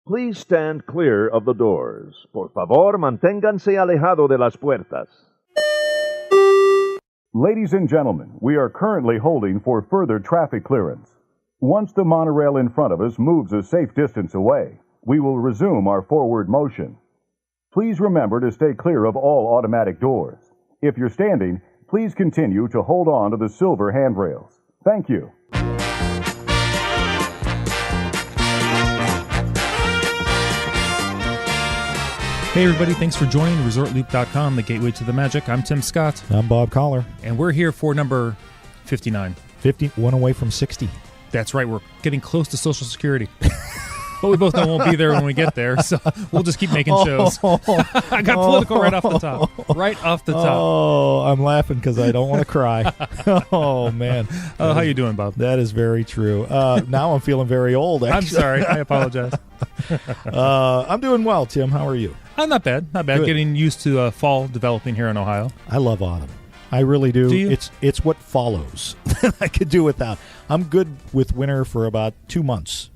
Please stand clear of the doors. Por favor, manténganse alejado de las puertas. Ladies and gentlemen, we are currently holding for further traffic clearance. Once the monorail in front of us moves a safe distance away, we will resume our forward motion. Please remember to stay clear of all automatic doors. If you're standing, please continue to hold on to the silver handrails. Thank you. Hey everybody, thanks for joining ResortLoop.com, the gateway to the magic. I'm Tim Scott. I'm Bob Collar. And we're here for number 59. 51 away from 60. That's right, we're getting close to Social Security. But we both know we won't be there when we get there, so we'll just keep making shows. I got political right off the top. Right off the top. Oh, I'm laughing because I don't want to cry. Oh, man. How you doing, Bob? That is very true. Now I'm feeling very old, actually. I'm sorry. I apologize. I'm doing well, Tim. How are you? Not bad. Not bad. Good. Getting used to fall developing here in Ohio. I love autumn. I really do. Do you? It's what follows. I could do without. I'm good with winter for about 2 months.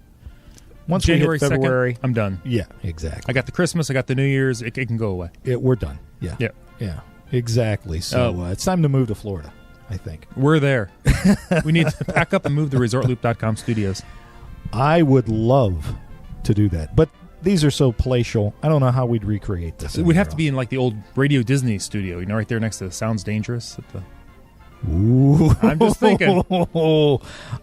Once January we hit February, 2nd, I'm done. Yeah, exactly. I got the Christmas, I got the New Year's. It can go away. We're done. Yeah. Yeah. Yeah, exactly. So it's time to move to Florida, I think. We're there. We need to pack up and move to ResortLoop.com studios. I would love to do that, but these are so palatial. I don't know how we'd recreate this. We'd have to be in like the old Radio Disney studio, right there next to Sounds Dangerous. Ooh. I'm just thinking.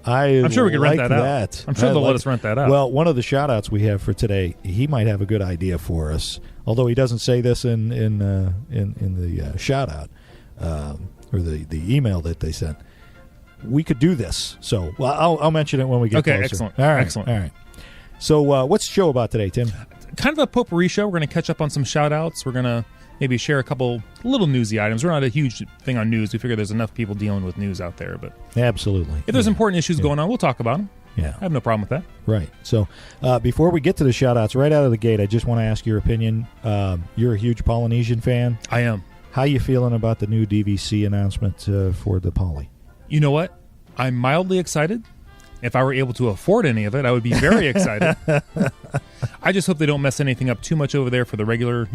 I'm sure we can rent that out. I'm sure they'll let us rent that out. Well, one of the shout-outs we have for today, he might have a good idea for us, although he doesn't say this in the shout-out or the email that they sent. We could do this. So I'll mention it when we get closer. Excellent. All right, excellent. All right. So what's the show about today, Tim? Kind of a potpourri show. We're going to catch up on some shout-outs. We're going to maybe share a couple little newsy items. We're not a huge thing on news. We figure there's enough people dealing with news out there. But absolutely. If there's important issues going on, we'll talk about them. Yeah. I have no problem with that. Right. So before we get to the shout-outs, right out of the gate, I just want to ask your opinion. You're a huge Polynesian fan. I am. How you feeling about the new DVC announcement for the Poly? You know what? I'm mildly excited. If I were able to afford any of it, I would be very excited. I just hope they don't mess anything up too much over there for the regular,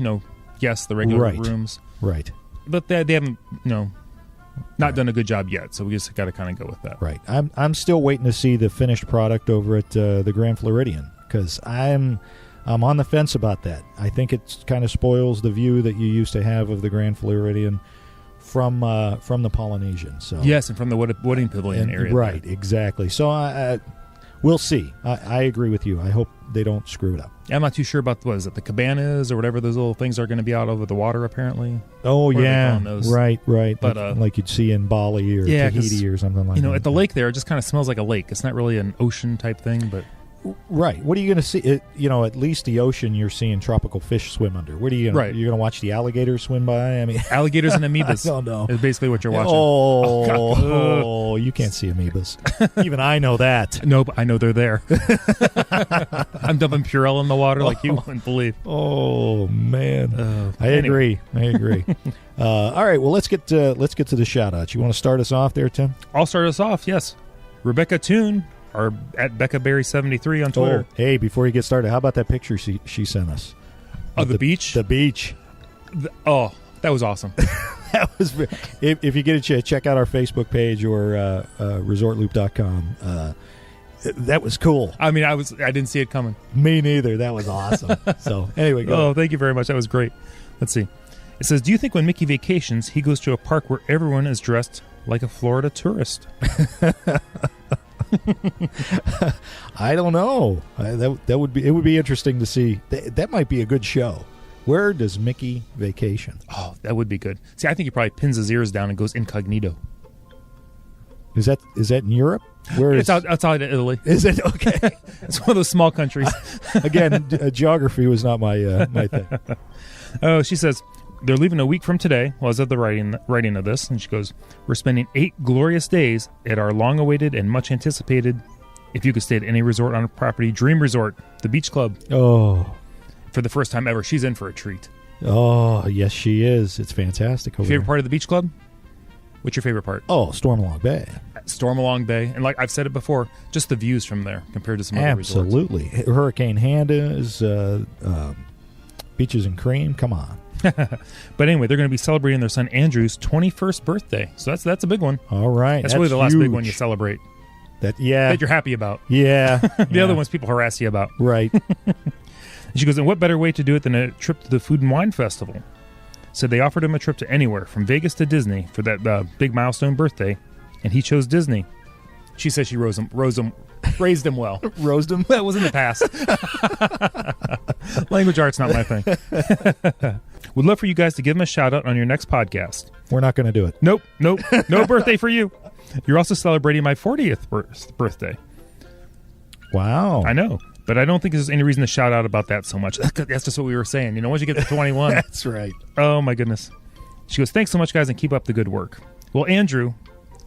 guests, the regular rooms. Right. But they haven't, not done a good job yet, so we just got to kind of go with that. Right. I'm still waiting to see the finished product over at the Grand Floridian because I'm on the fence about that. I think it kind of spoils the view that you used to have of the Grand Floridian from the Polynesian. So yes, and from the wedding pavilion area. Right, there. Exactly. So we'll see. I agree with you. I hope they don't screw it up. I'm not too sure about the cabanas or whatever those little things are going to be out over the water. Apparently. Oh yeah, right. But like you'd see in Bali or Tahiti or something like that. At the lake there, it just kind of smells like a lake. It's not really an ocean type thing, but. Right. What are you going to see? At least the ocean, you're seeing tropical fish swim under. What are you going Right. You're going to watch the alligators swim by? I mean, alligators and amoebas. I don't know. Is basically what you're watching. Oh, you can't see amoebas. Even I know that. No, but I know they're there. I'm dumping Purell in the water like you wouldn't believe. Oh man, I agree. All right. Well, let's get to the shout outs. You want to start us off there, Tim? I'll start us off. Yes, Rebecca Toon. Or at BeccaBerry73 on Twitter. Oh, hey, before you get started, how about that picture she sent us? Of the beach? The beach. That was awesome. That was. If you get a chance, check out our Facebook page or ResortLoop.com. That was cool. I mean, I didn't see it coming. Me neither. That was awesome. So anyway, go. Oh, thank you very much. That was great. Let's see. It says, do you think when Mickey vacations, he goes to a park where everyone is dressed like a Florida tourist? I don't know. That would be interesting to see. That might be a good show. Where does Mickey vacation? Oh, that would be good. See, I think he probably pins his ears down and goes incognito. Is that in Europe? Where it's outside of Italy. Is it? Okay. It's one of those small countries. Again, geography was not my thing. Oh, she says, they're leaving a week from today, as of the writing of this, and she goes, we're spending 8 glorious days at our long-awaited and much-anticipated, if you could stay at any resort on a property, dream resort, the Beach Club. Oh. For the first time ever, she's in for a treat. Oh, yes, she is. It's fantastic. Favorite part of the Beach Club? What's your favorite part? Oh, Stormalong Bay. Stormalong Bay. And like I've said it before, just the views from there compared to some other resorts. Absolutely. Hurricane Handa's, Beaches and Cream. Come on. But anyway, they're going to be celebrating their son Andrew's 21st birthday. So that's a big one. All right. That's really the last big one you celebrate. That you're happy about. Yeah. The other ones people harass you about. Right. And she goes, and what better way to do it than a trip to the Food and Wine Festival? So they offered him a trip to anywhere, from Vegas to Disney, for that big milestone birthday, and he chose Disney. She says she raised him well. Roasted him? That was in the past. Language art's not my thing. Would love for you guys to give him a shout-out on your next podcast. We're not going to do it. Nope. No birthday for you. You're also celebrating my 40th birthday. Wow. I know. But I don't think there's any reason to shout out about that so much. That's just what we were saying. You know, once you get to 21. That's right. Oh, my goodness. She goes, thanks so much, guys, and keep up the good work. Well, Andrew,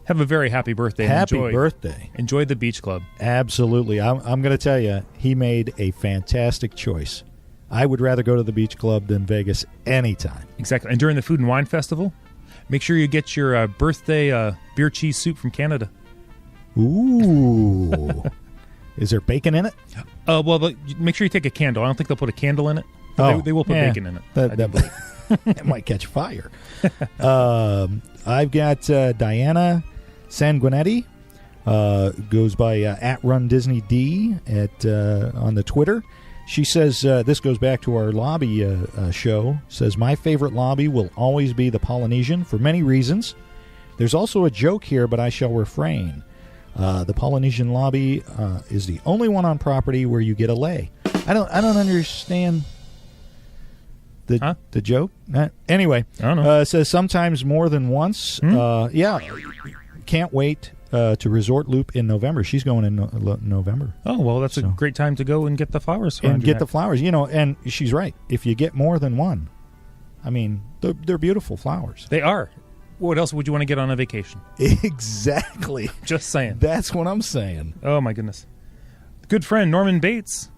have a very happy birthday. Happy birthday. Enjoy the beach club. Absolutely. I'm going to tell you, he made a fantastic choice. I would rather go to the beach club than Vegas anytime. Exactly. And during the Food and Wine Festival, make sure you get your birthday beer cheese soup from Canada. Ooh. Is there bacon in it? Well, make sure you take a candle. I don't think they'll put a candle in it. But they will put bacon in it. That might catch fire. I've got Diana Sanguinetti. Goes by @RunDisneyD on the Twitter. She says, this goes back to our lobby show, says, my favorite lobby will always be the Polynesian for many reasons. There's also a joke here, but I shall refrain. The Polynesian lobby is the only one on property where you get a lay. I don't understand the joke. Anyway, I don't know. It says sometimes more than once. Yeah, can't wait to Resort Loop in November. She's going in November. Oh, well, that's a great time to go and get the flowers. And get the flowers, and she's right. If you get more than one, I mean, they're beautiful flowers. They are. What else would you want to get on a vacation? Exactly. Just saying. That's what I'm saying. Oh, my goodness. Good friend Norman Bates.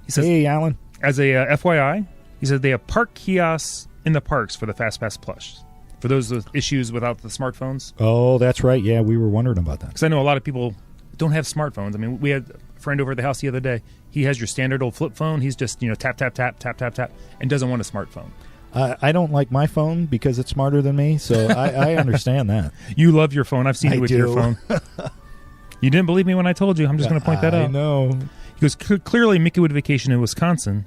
He says, hey, Alan. As a FYI, he said they have park kiosks in the parks for the FastPass Plus. For those with issues without the smartphones. Oh, that's right. Yeah, we were wondering about that. Because I know a lot of people don't have smartphones. I mean, we had a friend over at the house the other day. He has your standard old flip phone. He's just, tap, tap, tap, tap, tap, tap, and doesn't want a smartphone. I don't like my phone because it's smarter than me, so I understand that. You love your phone. I've seen you with your phone. You didn't believe me when I told you. I'm just going to point that out. I know. He goes, clearly Mickey would vacation in Wisconsin,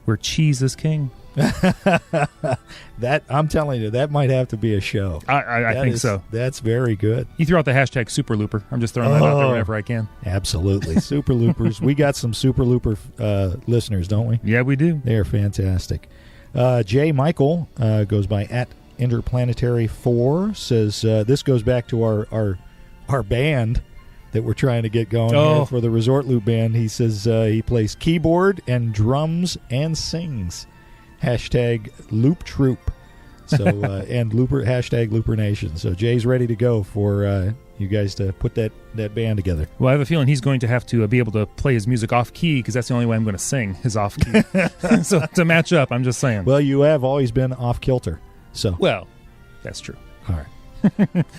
where cheese is king. That I'm telling you, that might have to be a show. I think so. That's very good. You threw out the hashtag Super Looper. I'm just throwing that out there whenever I can. Absolutely. Super Loopers. We got some Super Looper listeners, don't we? Yeah, we do. They're fantastic. Jay Michael goes by @Interplanetary4, says this goes back to our band that we're trying to get going here for the Resort Loop band. He says he plays keyboard and drums and sings. #Loop Troop. So and Looper #Looper Nation. So Jay's ready to go for you guys to put that band together. Well, I have a feeling he's going to have to be able to play his music off key because that's the only way I'm going to sing is off key. So to match up, I'm just saying. Well, you have always been off kilter. So well, that's true. All right.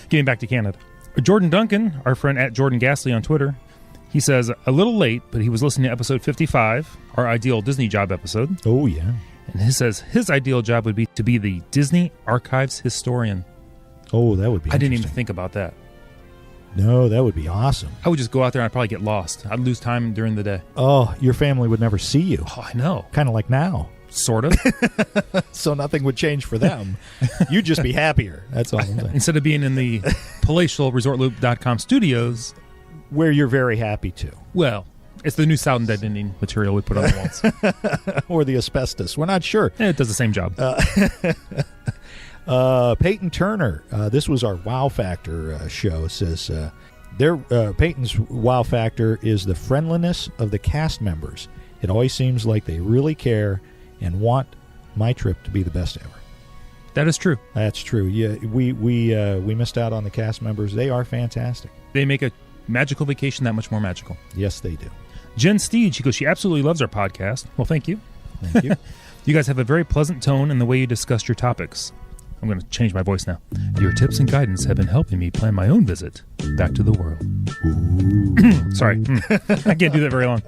Getting back to Canada. Jordan Duncan, our friend @JordanGasly on Twitter, he says, a little late, but he was listening to episode 55, our ideal Disney job episode. Oh, yeah. And he says his ideal job would be to be the Disney Archives historian. Oh, that would be I didn't even think about that. No, that would be awesome. I would just go out there and I'd probably get lost. I'd lose time during the day. Oh, your family would never see you. Oh, I know. Kind of like now. Sort of. So nothing would change for them. You'd just be happier. That's all I'm saying. Instead of being in the palatial ResortLoop.com studios. Where you're very happy to. Well, it's the new sound deadening material we put on the walls. Or the asbestos. We're not sure. It does the same job. Peyton Turner. This was our Wow Factor show. Says Peyton's Wow Factor is the friendliness of the cast members. It always seems like they really care and want my trip to be the best ever. That is true. That's true. Yeah, we missed out on the cast members. They are fantastic. They make a magical vacation that much more magical. Yes, they do. Jen Steed, she goes, she absolutely loves our podcast. Well, thank you. Thank you. You guys have a very pleasant tone in the way you discussed your topics. I'm going to change my voice now. Your tips and guidance have been helping me plan my own visit back to the world. Sorry. I can't do that very long.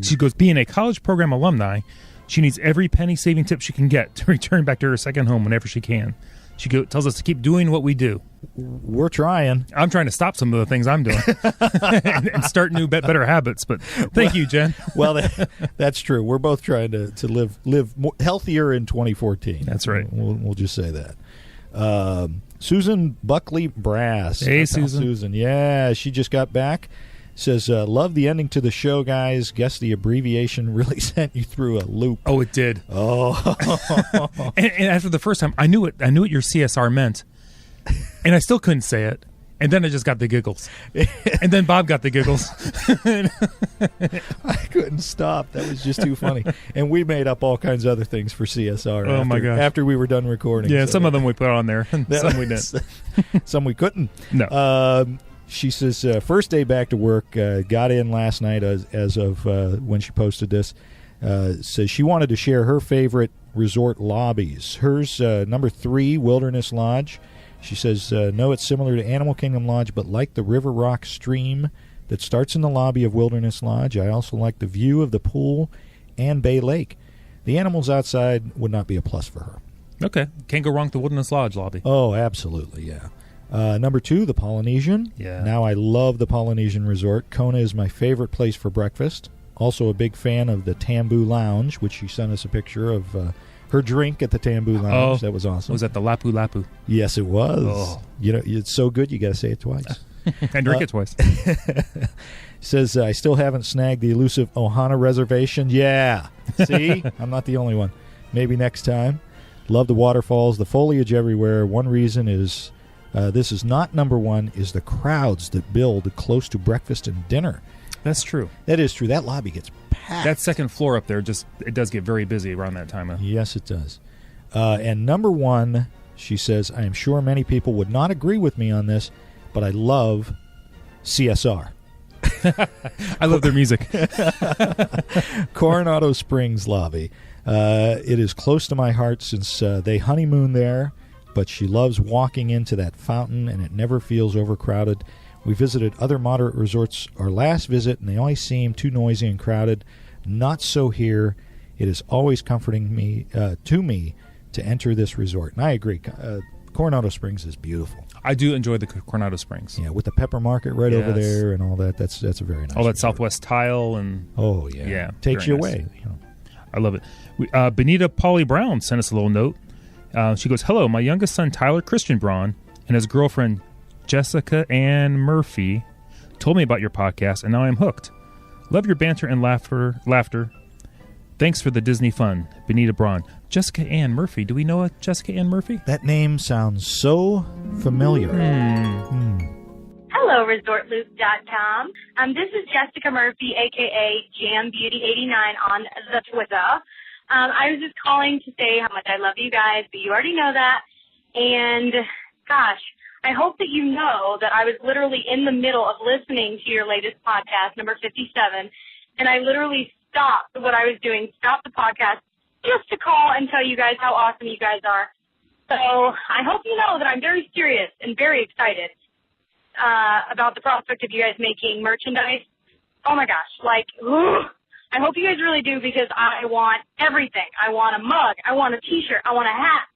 She goes, being a college program alumni, she needs every penny saving tip she can get to return back to her second home whenever she can. She tells us to keep doing what we do. We're trying. I'm trying to stop some of the things I'm doing and start new, better habits. But thank you, Jen. Well, that's true. We're both trying to live more healthier in 2014. That's right. We'll just say that. Susan Buckley Brass. Hey, Susan. Susan. Yeah, she just got back. Says, love the ending to the show, guys. Guess the abbreviation really sent you through a loop. Oh, it did. Oh. and after the first time, I knew what your CSR meant. And I still couldn't say it. And then I just got the giggles. And then Bob got the giggles. I couldn't stop. That was just too funny. And we made up all kinds of other things for CSR my gosh. after we were done recording. Yeah, so some of them we put on there. And some we didn't. Some we couldn't. No. She says, first day back to work, got in last night as of when she posted this. Says she wanted to share her favorite resort lobbies. Hers, number 3, Wilderness Lodge. She says, no, it's similar to Animal Kingdom Lodge, but like the River Rock stream that starts in the lobby of Wilderness Lodge. I also like the view of the pool and Bay Lake. The animals outside would not be a plus for her. Okay. Can't go wrong with the Wilderness Lodge lobby. Oh, absolutely, yeah. Number 2, the Polynesian. Yeah. Now I love the Polynesian Resort. Kona is my favorite place for breakfast. Also a big fan of the Tambu Lounge, which she sent us a picture of her drink at the Tambu Lounge. That was awesome. Was that the Lapu Lapu? Yes, it was. Oh. You know, it's so good you got to say it twice. And drink it twice. Says, I still haven't snagged the elusive Ohana reservation. Yeah. See? I'm not the only one. Maybe next time. Love the waterfalls, the foliage everywhere. One reason is this is not number 1, is the crowds that build close to breakfast and dinner. That's true. That is true. That lobby gets packed. That second floor up there, it does get very busy around that time. Yes, it does. And number 1, she says, I am sure many people would not agree with me on this, but I love CSR. I love their music. Coronado Springs lobby. It is close to my heart since they honeymoon there, but she loves walking into that fountain, and it never feels overcrowded. We visited other moderate resorts our last visit, and they always seem too noisy and crowded. Not so here. It is always comforting to me to enter this resort. And I agree. Coronado Springs is beautiful. I do enjoy the Coronado Springs. Yeah, with the Pepper Market right over there and all that. That's a very nice. All that resort. Southwest tile and oh yeah, yeah, takes you nice. away. You know. I love it. Benita Polly Brown sent us a little note. She goes, "Hello, my youngest son Tyler Christian Braun and his girlfriend Jessica Ann Murphy told me about your podcast, and now I'm hooked. Love your banter and laughter. Thanks for the Disney fun, Benita Braun." Jessica Ann Murphy. Do we know a Jessica Ann Murphy? That name sounds so familiar. Hello, ResortLoop.com. This is Jessica Murphy, a.k.a. JamBeauty89 on the Twitter. I was just calling to say how much I love you guys, but you already know that. And, gosh, I hope that you know that I was literally in the middle of listening to your latest podcast, number 57, and I literally stopped what I was doing, stopped the podcast, just to call and tell you guys how awesome you guys are. So I hope you know that I'm very serious and very excited about the prospect of you guys making merchandise. Oh, my gosh. I hope you guys really do, because I want everything. I want a mug. I want a T-shirt. I want a hat.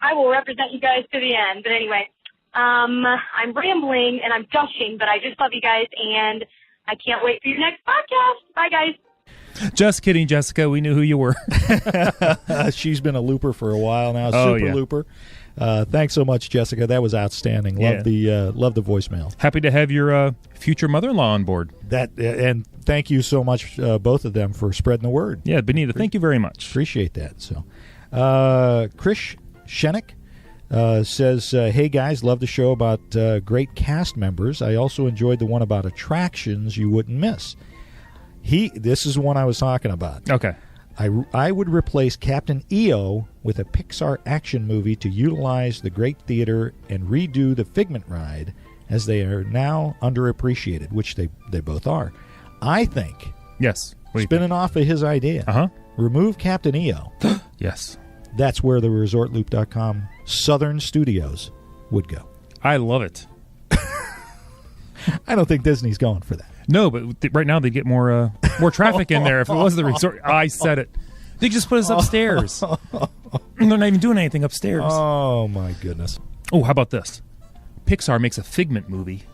I will represent you guys to the end. But anyway, I'm rambling and I'm gushing, but I just love you guys, and I can't wait for your next podcast. Bye, guys. Just kidding, Jessica. We knew who you were. She's been a looper for a while now. Oh, Super yeah. looper. Thanks so much, Jessica. That was outstanding. Love the voicemail. Happy to have your future mother-in-law on board. And thank you so much, both of them, for spreading the word. Yeah, Benita, thank you very much. Appreciate that. So, Krish Shenik says, hey, guys, love the show about great cast members. I also enjoyed the one about attractions you wouldn't miss. This is the one I was talking about. Okay. I would replace Captain EO with a Pixar action movie to utilize the great theater and redo the Figment ride, as they are now underappreciated, which they both are. I think, Yes. spinning off of his idea, remove Captain EO. Yes. that's where the ResortLoop.com Southern Studios would go. I love it. I don't think Disney's going for that. No, but right now they get more traffic in there. If it was the resort, I said it. They just put us upstairs. They're not even doing anything upstairs. Oh, my goodness. Oh, how about this? Pixar makes a Figment movie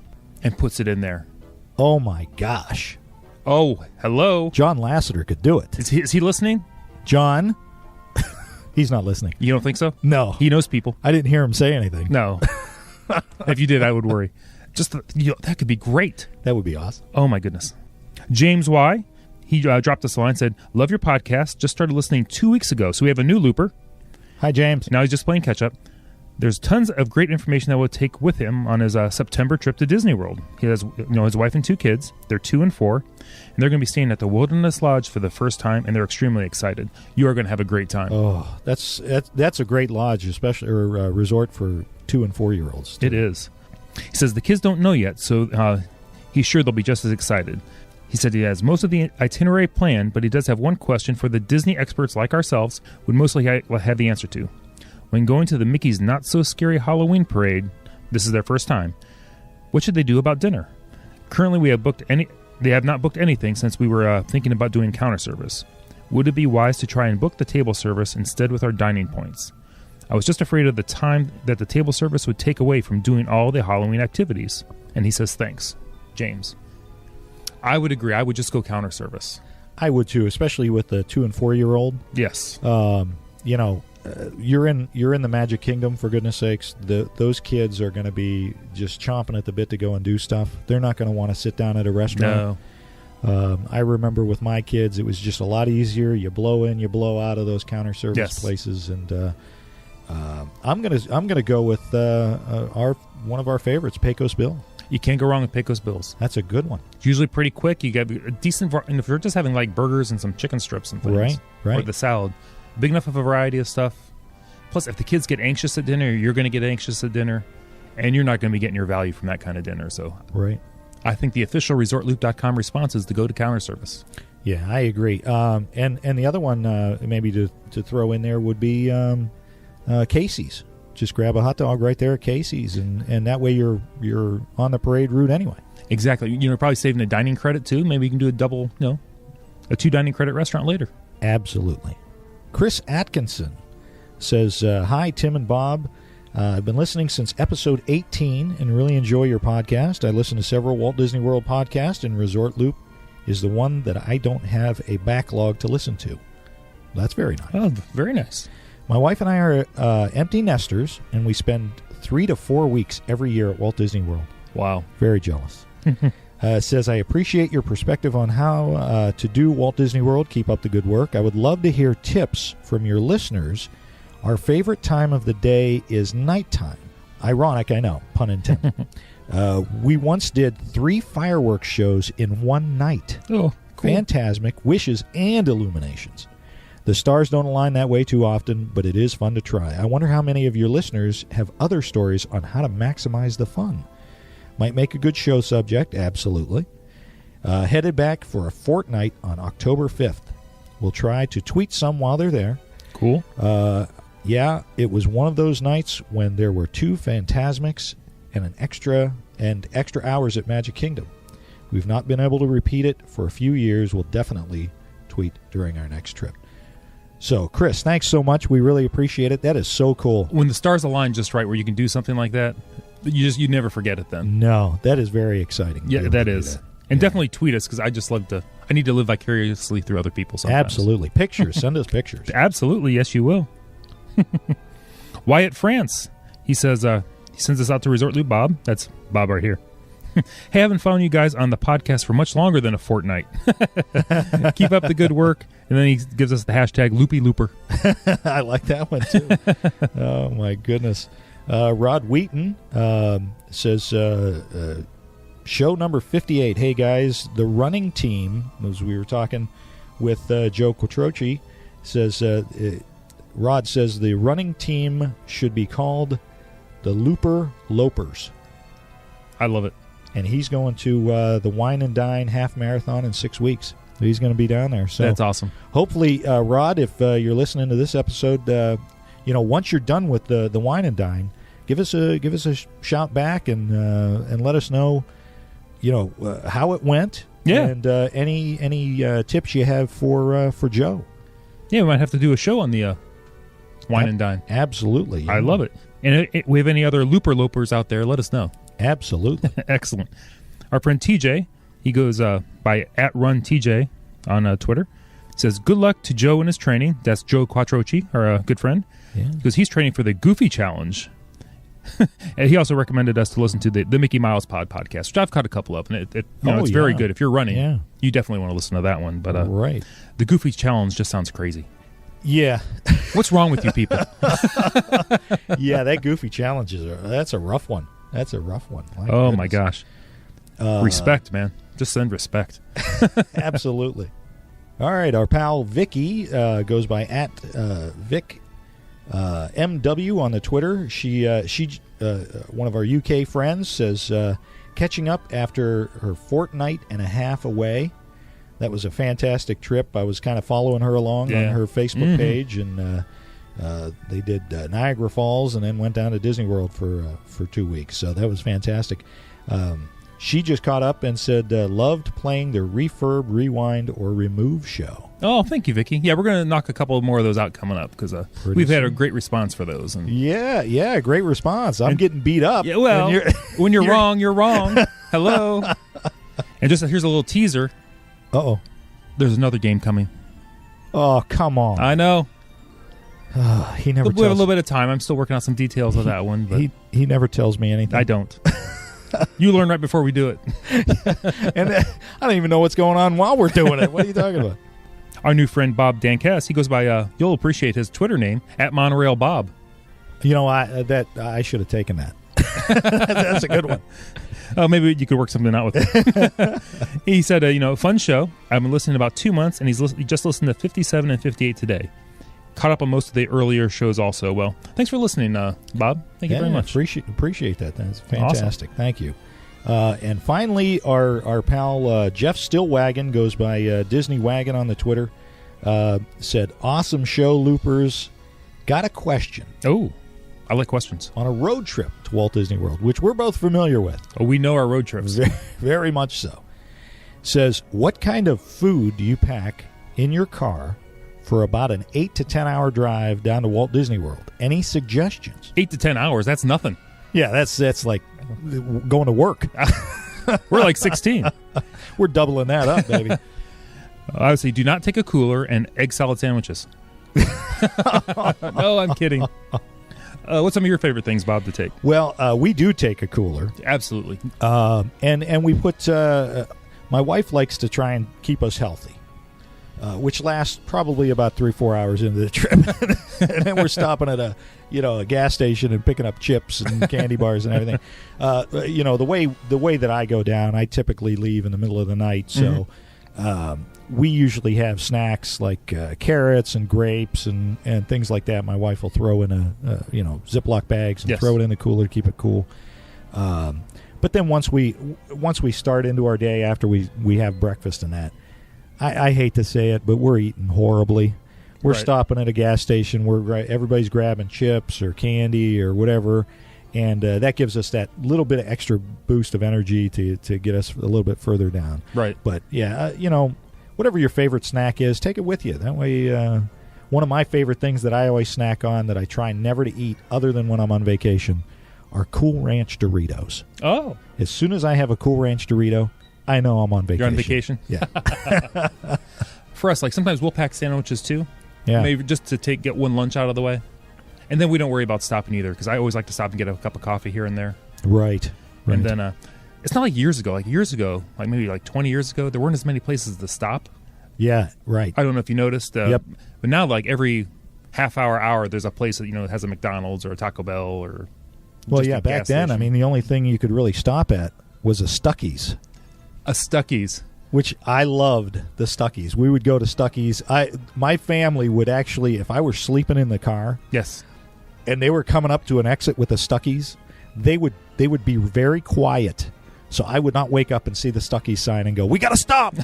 and puts it in there. Oh, my gosh. Oh, hello. John Lasseter could do it. Is he listening? John? He's not listening. You don't think so? No. He knows people. I didn't hear him say anything. No. If you did, I would worry. That could be great. That would be awesome. Oh, my goodness. James Y., he dropped us a line, said, love your podcast. Just started listening 2 weeks ago. So we have a new looper. Hi, James. Now he's just playing catch-up. There's tons of great information that we'll take with him on his September trip to Disney World. He has his wife and 2 kids. They're 2 and 4. And they're going to be staying at the Wilderness Lodge for the first time, and they're extremely excited. You are going to have a great time. Oh, that's a great lodge, especially or resort for 2 and 4-year-olds. It is. He says the kids don't know yet, so he's sure they'll be just as excited. He said he has most of the itinerary planned, but he does have one question for the Disney experts like ourselves would mostly have the answer to. When going to the Mickey's Not-So-Scary Halloween Parade, this is their first time, what should they do about dinner? Currently, they have not booked anything since we were thinking about doing counter service. Would it be wise to try and book the table service instead with our dining points? I was just afraid of the time that the table service would take away from doing all the Halloween activities. And he says, thanks, James. I would agree. I would just go counter service. I would too, especially with the 2 and 4-year-old. Yes. You're in the Magic Kingdom, for goodness sakes. Those kids are going to be just chomping at the bit to go and do stuff. They're not going to want to sit down at a restaurant. No. I remember with my kids, it was just a lot easier. You blow in, you blow out of those counter service places, and I'm gonna go with one of our favorites, Pecos Bill. You can't go wrong with Pecos Bills. That's a good one. It's usually pretty quick. You get a decent, and if you're just having like burgers and some chicken strips and things, right, or the salad, big enough of a variety of stuff. Plus, if the kids get anxious at dinner, you're going to get anxious at dinner, and you're not going to be getting your value from that kind of dinner. So, right. I think the official ResortLoop.com response is to go to counter service. Yeah, I agree. And the other one, maybe to throw in there would be Casey's. Just grab a hot dog right there at Casey's, and that way you're on the parade route anyway. Exactly. Probably saving a dining credit too. Maybe you can do a double, a 2 dining credit restaurant later. Absolutely. Chris Atkinson says, hi, Tim and Bob. I've been listening since episode 18 and really enjoy your podcast. I listen to several Walt Disney World podcasts, and Resort Loop is the one that I don't have a backlog to listen to. That's very nice. Oh, very nice. My wife and I are empty nesters, and we spend 3 to 4 weeks every year at Walt Disney World. Wow. Very jealous. Says, I appreciate your perspective on how to do Walt Disney World. Keep up the good work. I would love to hear tips from your listeners. Our favorite time of the day is nighttime. Ironic, I know, pun intended. We once did 3 fireworks shows in one night. Oh, cool. Phantasmic, Wishes, and Illuminations. The stars don't align that way too often, but it is fun to try. I wonder how many of your listeners have other stories on how to maximize the fun. Might make a good show subject, absolutely. Headed back for a fortnight on October 5th. We'll try to tweet some while they're there. Cool. Yeah, it was one of those nights when there were 2 Phantasmics and extra hours at Magic Kingdom. We've not been able to repeat it for a few years. We'll definitely tweet during our next trip. So, Chris, thanks so much. We really appreciate it. That is so cool. When the stars align just right where you can do something like that, you never forget it then. No, that is very exciting. Yeah, that is. And definitely tweet us, because I need to live vicariously through other people sometimes. Absolutely. Pictures. Send us pictures. Absolutely. Yes, you will. Wyatt France. He says, he sends us out to Resort Loop Bob. That's Bob right here. Hey, I haven't found you guys on the podcast for much longer than a fortnight. Keep up the good work. And then he gives us the hashtag Loopy Looper. I like that one, too. Oh, my goodness. Rod Wheaton says, show number 58. Hey, guys, the running team, as we were talking with Joe Quattrochi, says, Rod says the running team should be called the Looper Lopers. I love it. And he's going to the Wine and Dine half marathon in 6 weeks. He's going to be down there. So That's awesome. hopefully, Rod, if you're listening to this episode, once you're done with the wine and dine, give us a shout back and let us know, how it went. Yeah. And any tips you have for Joe. Yeah, we might have to do a show on the wine and dine. Absolutely. I love it. And if we have any other lopers out there, let us know. Absolutely. Excellent. Our friend TJ, he goes by @RunTJ on Twitter. Says, good luck to Joe in his training. That's Joe Quattrochi, our good friend. Yeah. Because he's training for the Goofy Challenge. And he also recommended us to listen to the Mickey Miles podcast, which I've caught a couple of. And it's very good. If you're running, you definitely want to listen to that one. But right. The Goofy Challenge just sounds crazy. Yeah. What's wrong with you people? Yeah, that Goofy Challenge that's a rough one. That's a rough one. My gosh. Respect, man. Just send respect. Absolutely. All right, our pal Vicky goes by @Vic MW on the Twitter. She one of our UK friends says, catching up after her fortnight and a half away. That was a fantastic trip. I was kind of following her along on her Facebook page, and they did Niagara Falls and then went down to Disney World for 2 weeks. So that was fantastic. She just caught up and said, loved playing the Refurb, Rewind, or Remove show. Oh, thank you, Vicky. Yeah, we're going to knock a couple more of those out coming up because we've had a great response for those. And Yeah, great response. I'm getting beat up. Yeah, well, when you're wrong, you're wrong. Hello. And just here's a little teaser. Uh-oh. There's another game coming. Oh, come on. I know. He never. We have a little bit of time. I'm still working out some details of that one. But he never tells me anything. I don't. You learn right before we do it. And I don't even know what's going on while we're doing it. What are you talking about? Our new friend Bob Dankess, he goes by, you'll appreciate his Twitter name, @MonorailBob. I should have taken that. That's a good one. Oh, maybe you could work something out with it. He said, fun show. I've been listening about 2 months, and he just listened to 57 and 58 today. Caught up on most of the earlier shows also. Well, thanks for listening, Bob. Thank you very much. Appreciate that. That's fantastic. Awesome. Thank you. And finally, our pal Jeff Stillwagon goes by Disney Wagon on the Twitter. Said, awesome show, Loopers. Got a question. Oh, I like questions. On a road trip to Walt Disney World, which we're both familiar with. Oh, we know our road trips. Very much so. Says, what kind of food do you pack in your car for about an 8 to 10 hour drive down to Walt Disney World? Any suggestions? 8 to 10 hours, that's nothing. Yeah, that's like going to work. We're like 16. We're doubling that up, baby. I would say do not take a cooler and egg salad sandwiches. No, I'm kidding. What's some of your favorite things, Bob, to take? Well, we do take a cooler. Absolutely. And we put... my wife likes to try and keep us healthy, which lasts probably about 3-4 hours into the trip. And then we're stopping at a gas station and picking up chips and candy bars and everything. The way that I go down, I typically leave in the middle of the night. So we usually have snacks like carrots and grapes and things like that. My wife will throw in Ziploc bags and throw it in the cooler to keep it cool. But then once we start into our day after we have breakfast and that, I hate to say it, but we're eating horribly. We're stopping at a gas station. Everybody's grabbing chips or candy or whatever, and that gives us that little bit of extra boost of energy to get us a little bit further down. Right. But yeah, whatever your favorite snack is, take it with you. That way, one of my favorite things that I always snack on that I try never to eat other than when I'm on vacation are Cool Ranch Doritos. Oh. As soon as I have a Cool Ranch Dorito, I know I'm on vacation. You're on vacation? Yeah. For us, like sometimes we'll pack sandwiches too. Yeah. Maybe just to get one lunch out of the way. And then we don't worry about stopping either because I always like to stop and get a cup of coffee here and there. Right. And then it's not like years ago. Like maybe 20 years ago, there weren't as many places to stop. Yeah, right. I don't know if you noticed. Yep. But now like every half hour, there's a place that has a McDonald's or a Taco Bell or... Well, yeah, back then, station. the only thing you could really stop at was a Stuckey's. A Stuckey's. Which I loved, the Stuckey's. We would go to Stuckey's. My family would actually, if I were sleeping in the car... Yes. And they were coming up to an exit with a Stuckey's, they would be very quiet So I would not wake up and see the Stuckey's sign and go, "We got to stop."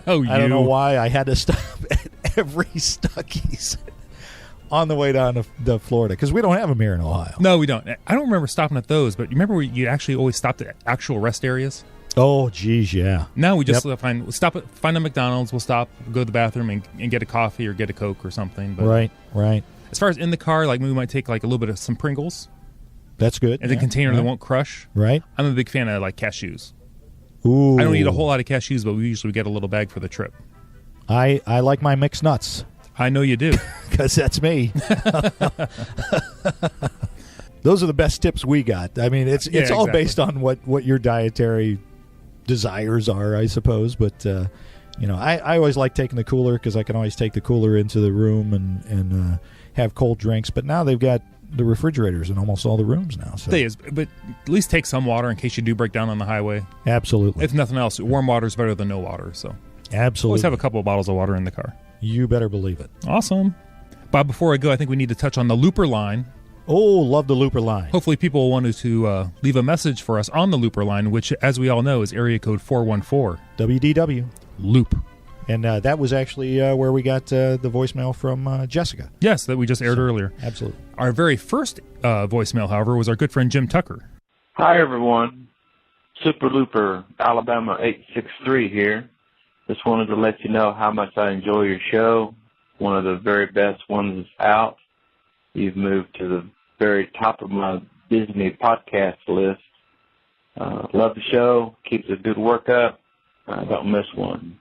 I don't know why I had to stop at every Stuckey's on the way down to Florida, because we don't have them here in Ohio. No, we don't. I don't remember stopping at those, but you remember you actually always stopped at actual rest areas? Oh, geez, yeah. Now we just find a McDonald's, we'll stop, go to the bathroom and get a coffee or get a Coke or something. But Right. as far as in the car, like we might take like a little bit of some Pringles. That's good. And a container that won't crush. Right. I'm a big fan of like cashews. Ooh. I don't eat a whole lot of cashews, but we usually get a little bag for the trip. I like my mixed nuts. I know you do. Because that's me. Those are the best tips we got. I mean, it's all based on what your dietary desires are, I suppose. But, I always like taking the cooler, because I can always take the cooler into the room and have cold drinks. But now they've got the refrigerators in almost all the rooms now. So. But at least take some water in case you do break down on the highway. Absolutely. If nothing else, warm water is better than no water. So absolutely. Always have a couple of bottles of water in the car. You better believe it. Awesome. Bob, before I go, I think we need to touch on the Looper line. Oh, love the Looper line. Hopefully people wanted to leave a message for us on the Looper line, which, as we all know, is area code 414. WDW. Loop. And that was actually where we got the voicemail from Jessica. Yes, that we just aired earlier. Absolutely. Our very first voicemail, however, was our good friend Jim Tucker. Hi, everyone. Super Looper, Alabama 863 here. Just wanted to let you know how much I enjoy your show. One of the very best ones out. You've moved to the very top of my Disney podcast list. Love the show. Keep the good work up. Don't miss one.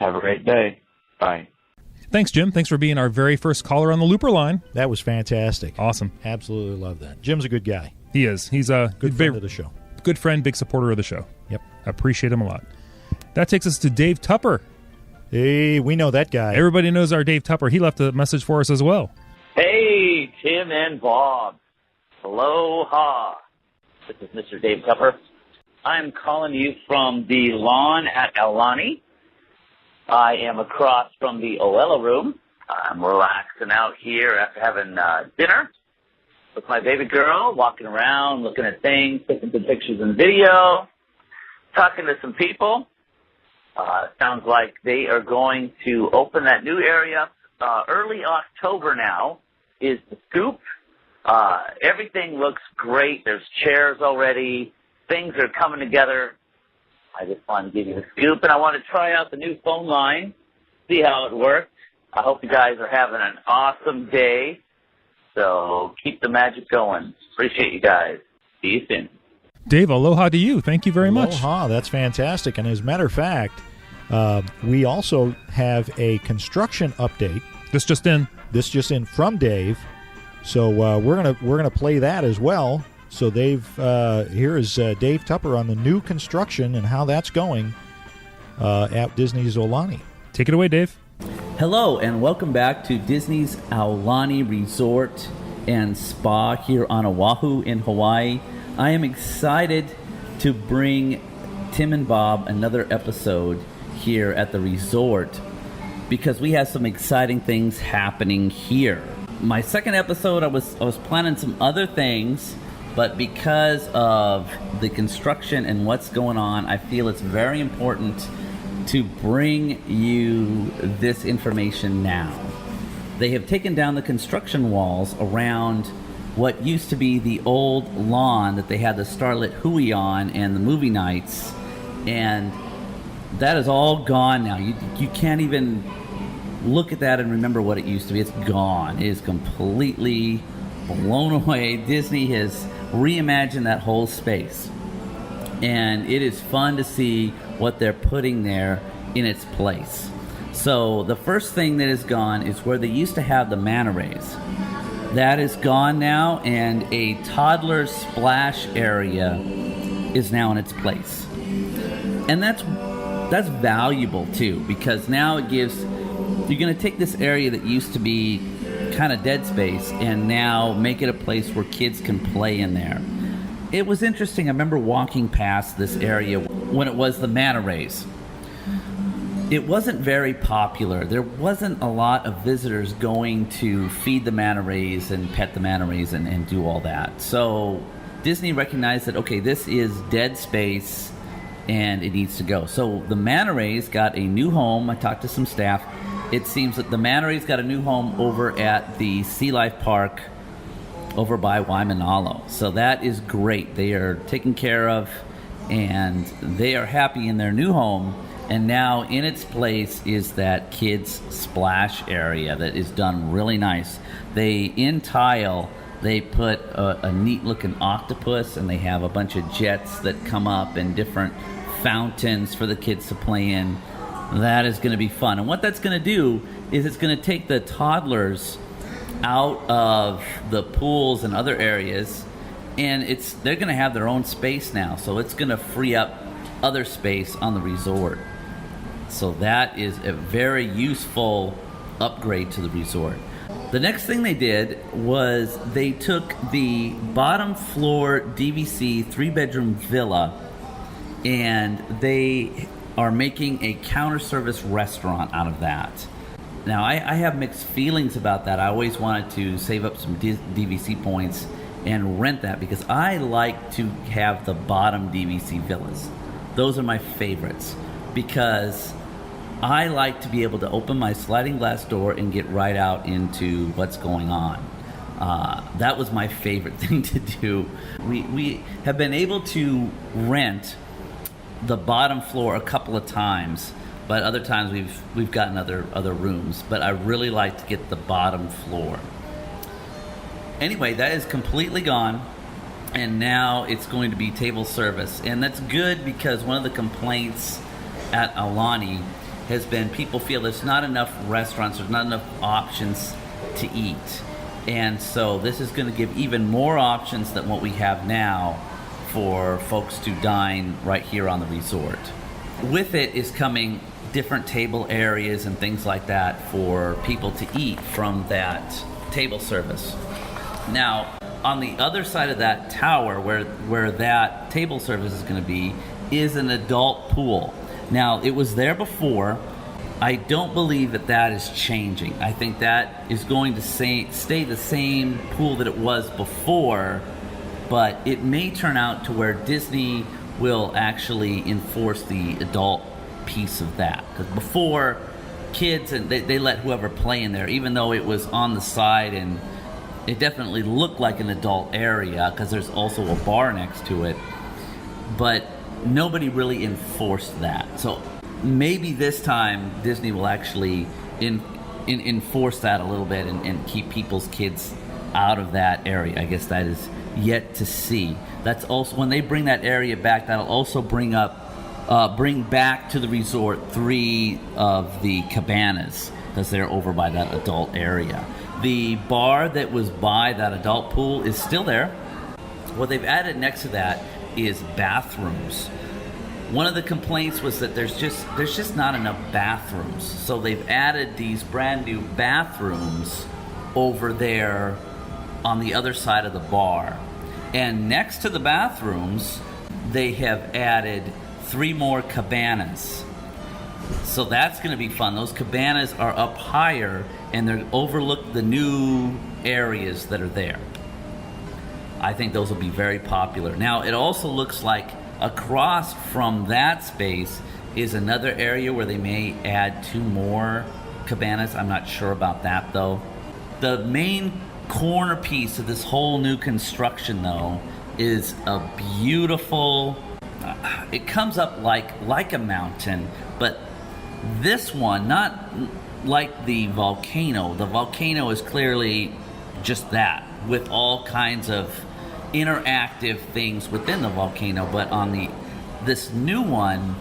Have a great day. Bye. Thanks, Jim. Thanks for being our very first caller on the Looper line. That was fantastic. Awesome. Absolutely love that. Jim's a good guy. He is. He's a good friend of the show. Good friend, big supporter of the show. Yep. I appreciate him a lot. That takes us to Dave Tupper. Hey, we know that guy. Everybody knows our Dave Tupper. He left a message for us as well. Hey, Tim and Bob. Aloha. This is Mr. Dave Tupper. I'm calling you from the lawn at Aulani. I am across from the Oella room. I'm relaxing out here after having dinner with my baby girl, walking around, looking at things, taking some pictures and video, talking to some people. Sounds like they are going to open that new area early October now, is the scoop. Everything looks great. There's chairs already. Things are coming together. I just wanted to give you the scoop, and I want to try out the new phone line, see how it works. I hope you guys are having an awesome day. So keep the magic going. Appreciate you guys. See you soon. Dave, aloha to you. Thank you very much. Aloha. That's fantastic. And as a matter of fact, we also have a construction update. This just in from Dave. So we're gonna play that as well. So here is Dave Tupper on the new construction and how that's going at Disney's Aulani. Take it away, Dave. Hello, and welcome back to Disney's Aulani Resort and Spa here on Oahu in Hawaii. I am excited to bring Tim and Bob another episode here at the resort because we have some exciting things happening here. My second episode, I was planning some other things, but because of the construction and what's going on, I feel it's very important to bring you this information now. They have taken down the construction walls around what used to be the old lawn that they had the Starlit Hui on and the movie nights, and that is all gone now. You can't even look at that and remember what it used to be. It's gone. It is completely blown away. Disney has reimagined that whole space, and it is fun to see what they're putting there in its place. So the first thing that is gone is where they used to have the manta rays. That is gone now, and a toddler splash area is now in its place. And that's valuable too, because now it gives, you're going to take this area that used to be kind of dead space and now make it a place where kids can play in there. It was interesting. I remember walking past this area when it was the manta rays. It wasn't very popular. There wasn't a lot of visitors going to feed the manta rays and pet the manta rays and do all that. So Disney recognized that, okay, this is dead space and it needs to go. So the Manta Rays got a new home. I talked to some staff. It seems that the Manta Rays got a new home over at the Sea Life Park over by Waimanalo. So that is great. They are taken care of, and they are happy in their new home. And now in its place is that kids splash area that is done really nice. In tile, they put a neat looking octopus, and they have a bunch of jets that come up and different fountains for the kids to play in. That is going to be fun. And what that's going to do is it's going to take the toddlers out of the pools and other areas, and they're going to have their own space now. So it's going to free up other space on the resort. So that is a very useful upgrade to the resort. The next thing they did was they took the bottom floor DVC 3-bedroom villa, and they are making a counter service restaurant out of that. Now, I have mixed feelings about that. I always wanted to save up some DVC points and rent that because I like to have the bottom DVC villas. Those are my favorites because I like to be able to open my sliding glass door and get right out into what's going on. That was my favorite thing to do. We have been able to rent the bottom floor a couple of times, but other times we've gotten other rooms. But I really like to get the bottom floor. Anyway, that is completely gone, and now it's going to be table service, and that's good because one of the complaints at Aulani has been people feel there's not enough restaurants, there's not enough options to eat. And so this is going to give even more options than what we have now for folks to dine right here on the resort. With it is coming different table areas and things like that for people to eat from that table service. Now, on the other side of that tower where that table service is going to be is an adult pool. Now, it was there before. I don't believe that is changing. I think that is going to stay the same pool that it was before, but it may turn out to where Disney will actually enforce the adult piece of that. Because before, kids, and they let whoever play in there, even though it was on the side and it definitely looked like an adult area because there's also a bar next to it, but nobody really enforced that. So maybe this time Disney will actually enforce that a little bit and keep people's kids out of that area. I guess that is yet to see. That's also, when they bring that area back, that'll also bring back to the resort 3 of the cabanas because they're over by that adult area. The bar that was by that adult pool is still there. What they've added next to that is bathrooms. One of the complaints was that there's just not enough bathrooms. So they've added these brand new bathrooms over there on the other side of the bar. And next to the bathrooms, they have added 3 more cabanas. So that's going to be fun. Those cabanas are up higher and they overlook the new areas that are there. I think those will be very popular. Now, it also looks like across from that space is another area where they may add 2 more cabanas. I'm not sure about that, though. The main corner piece of this whole new construction, though, is a beautiful... it comes up like a mountain, but this one, not like the volcano. The volcano is clearly just that, with all kinds of interactive things within the volcano, but on this new one,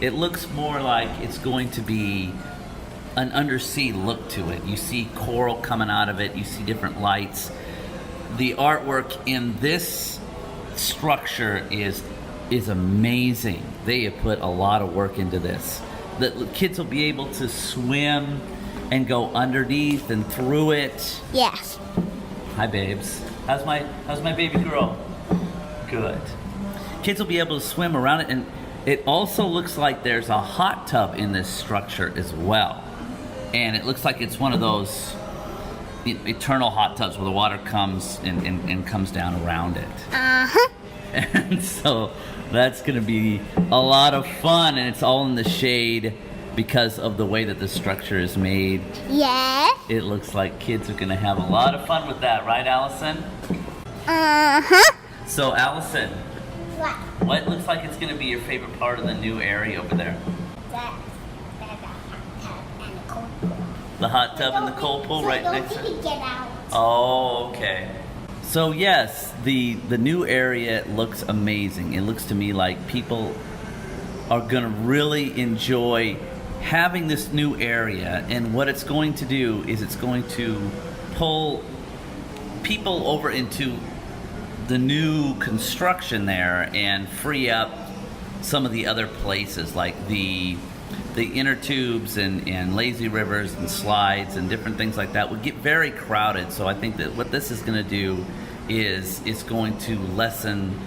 it looks more like it's going to be an undersea look to it. You see coral coming out of it, you see different lights. The artwork in this structure is amazing. They have put a lot of work into this. The kids will be able to swim and go underneath and through it. Yes. Hi, babes. How's my baby girl? Good. Kids will be able to swim around it, and it also looks like there's a hot tub in this structure as well. And it looks like it's one of those eternal hot tubs where the water comes and comes down around it. Uh-huh. And so That's going to be a lot of fun, and it's all in the shade because of the way that the structure is made. Yeah. It looks like kids are going to have a lot of fun with that, right, Allison? Uh-huh. So, Allison, What? what looks like it's going to be your favorite part of the new area over there? The hot tub and the cold pool right next to it? Get out. Oh, okay. So yes, the new area looks amazing. It looks to me like people are going to really enjoy having this new area, and what it's going to do is it's going to pull people over into the new construction there and free up some of the other places like the inner tubes and lazy rivers and slides and different things like that would get very crowded. So I think that what this is going to do is it's going to lessen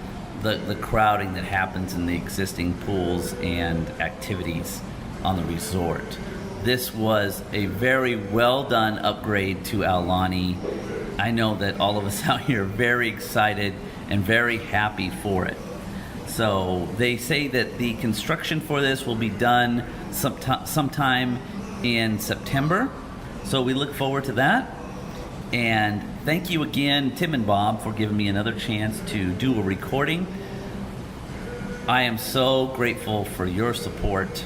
the crowding that happens in the existing pools and activities on the resort. This was a very well done upgrade to Aulani. I know that all of us out here are very excited and very happy for it. So they say that the construction for this will be done sometime in September. So we look forward to that. And thank you again, Tim and Bob, for giving me another chance to do a recording. I am so grateful for your support.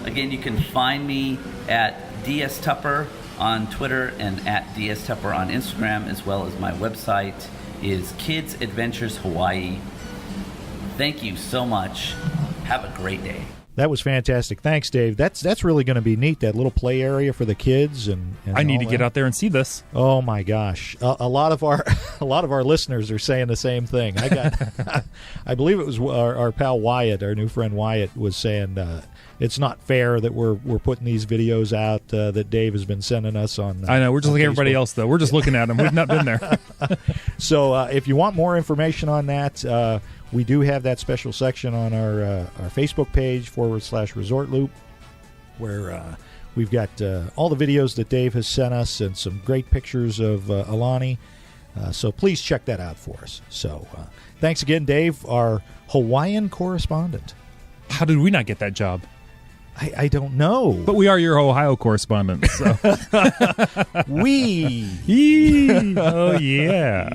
Again, you can find me at DS Tupper on Twitter and at DS Tupper on Instagram, as well as my website is Kids Adventures Hawaii. Thank you so much. Have a great day. That was fantastic. Thanks, Dave. That's really going to be neat. That little play area for the kids, and I need to all get that. out there and see this. Oh my gosh, a lot of our listeners are saying the same thing. I believe it was our pal Wyatt, our new friend Wyatt, was saying it's not fair that we're putting these videos out that Dave has been sending us on. I know we're just like Facebook. everybody else, though. We're just looking at them. We've not been there. So if you want more information on that. We do have that special section on our Facebook page /ResortLoop, where we've got all the videos that Dave has sent us and some great pictures of Aulani. So please check that out for us. So thanks again, Dave, our Hawaiian correspondent. How did we not get that job? I don't know. But we are your Ohio correspondent. So. Oh, yeah.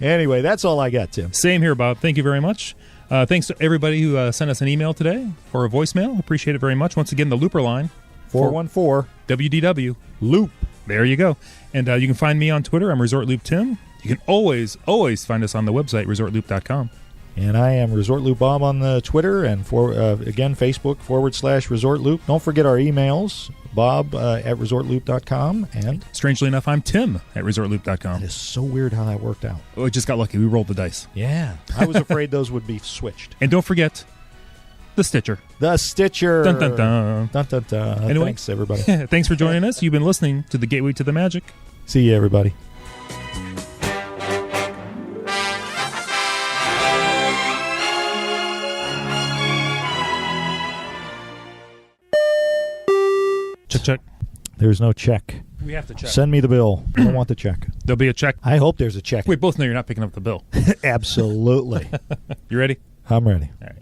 Anyway, that's all I got, Tim. Same here, Bob. Thank you very much. Thanks to everybody who sent us an email today or a voicemail. Appreciate it very much. Once again, the Looper line. 414 WDW. Loop. There you go. And you can find me on Twitter. I'm ResortLoop.Tim. You can always find us on the website, ResortLoop.com. And I am ResortLoop Bob on the Twitter, and again, Facebook /ResortLoop. Don't forget our emails, Bob at ResortLoop.com, and strangely enough, I'm Tim at ResortLoop.com. It is so weird how that worked out. Oh, it just got lucky. We rolled the dice. Yeah. I was afraid those would be switched. And don't forget the Stitcher. The Stitcher. Dun, dun, dun. Dun, dun, dun. Anyway, thanks, everybody. Thanks for joining us. You've been listening to The Gateway to the Magic. See you, everybody. Check. There's no check. We have to check. Send me the bill. I don't want the check. There'll be a check. I hope there's a check. We both know you're not picking up the bill. Absolutely. You ready? I'm ready. All right.